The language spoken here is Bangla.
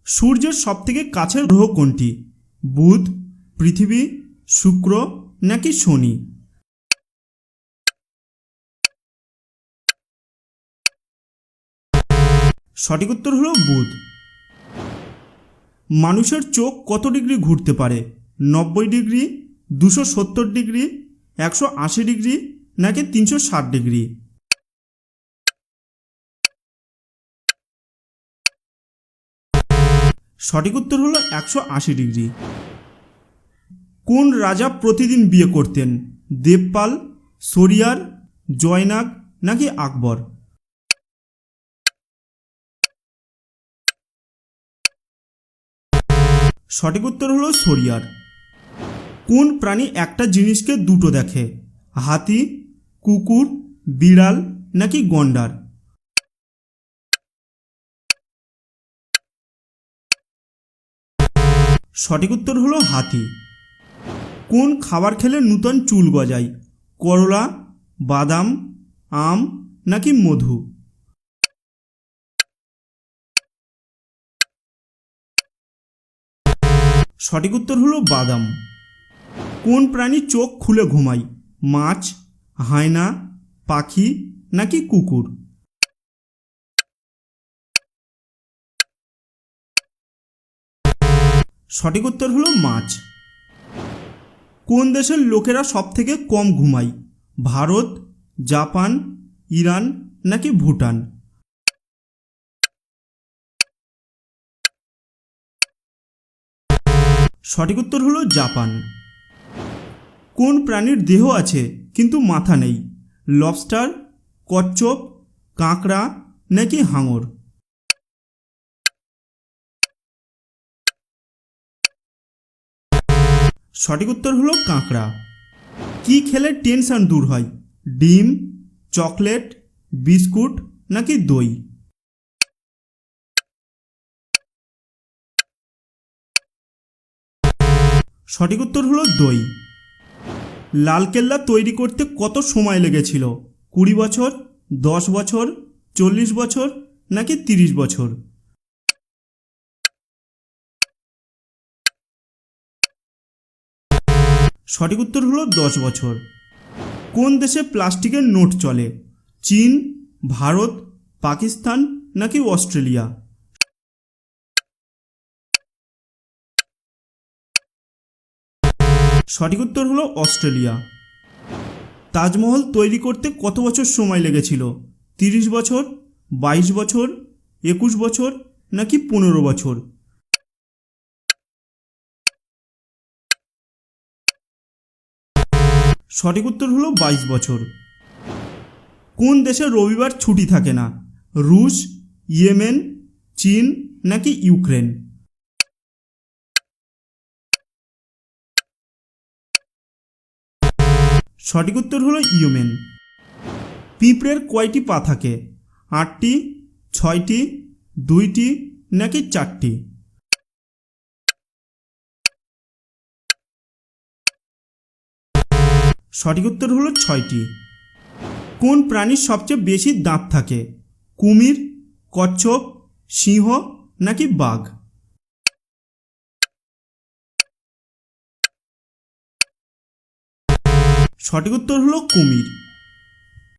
সূর্যের সবথেকে কাছের গ্রহ কোনটি? বুধ, পৃথিবী, শুক্র নাকি শনি? সঠিক উত্তর হলো বুধ। মানুষের চোখ কত ডিগ্রি ঘুরতে পারে? 90 ডিগ্রি, 270 ডিগ্রি, 180 ডিগ্রি নাকি 360 ডিগ্রি? সঠিক উত্তর হলো 180 ডিগ্রি। কোন রাজা প্রতিদিন বিয়ে করতেন? দেবপাল, শরিয়ার, জয়নাগ নাকি আকবর? সঠিক উত্তর হলো শরিয়ার। কোন প্রাণী একটা জিনিসকে দুটো দেখে? হাতি, কুকুর, বিড়াল নাকি গন্ডার? সঠিক উত্তর হলো হাতি। কোন খাবার খেলে নূতন চুল গজায়? করলা, বাদাম, আম নাকি মধু? সঠিক উত্তর হলো বাদাম। কোন প্রাণী চোখ খুলে ঘুমায়? মাছ, হায়না, পাখি নাকি কুকুর? সঠিক উত্তর হলো মাছ। কোন দেশের লোকেরা সবথেকে কম ঘুমায়? ভারত, জাপান, ইরান নাকি ভুটান? সঠিক উত্তর হলো জাপান। কোন প্রাণীর দেহ আছে কিন্তু মাথা নেই? লবস্টার, কচ্ছপ, কাঁকড়া নাকি হাঙর? সঠিক উত্তর হলো কাঁকড়া। কি খেলে টেনশন দূর হয়? ডিম, চকলেট, বিস্কুট নাকি দই? সঠিক উত্তর হলো দই। লালকেল্লা তৈরি করতে কত সময় লেগেছিল? 20 বছর, 10 বছর, 40 বছর নাকি 30 বছর? সঠিক উত্তর হলো 10 বছর। কোন দেশে প্লাস্টিকের নোট চলে? চীন, ভারত, পাকিস্তান নাকি অস্ট্রেলিয়া? সঠিক উত্তর হলো অস্ট্রেলিয়া। তাজমহল তৈরি করতে কত বছর সময় লেগেছিল? 30 বছর, 22 বছর, 21 বছর নাকি 15 বছর? সঠিক উত্তর হলো 22 বছর। কোন দেশে রবিবার ছুটি থাকে না? রুশ, ইয়েমেন, চীন নাকি ইউক্রেন? সঠিক উত্তর হলো ইয়েমেন। পিঁপড়ের কয়টি পা থাকে? 8টি, 6টি, 2টি নাকি 4টি? সঠিক উত্তর হলো 6টি। কোন প্রাণীর সবচেয়ে বেশি দাঁত থাকে? কুমির, কচ্ছপ, সিংহ নাকি বাঘ? সঠিক উত্তর হলো কুমির।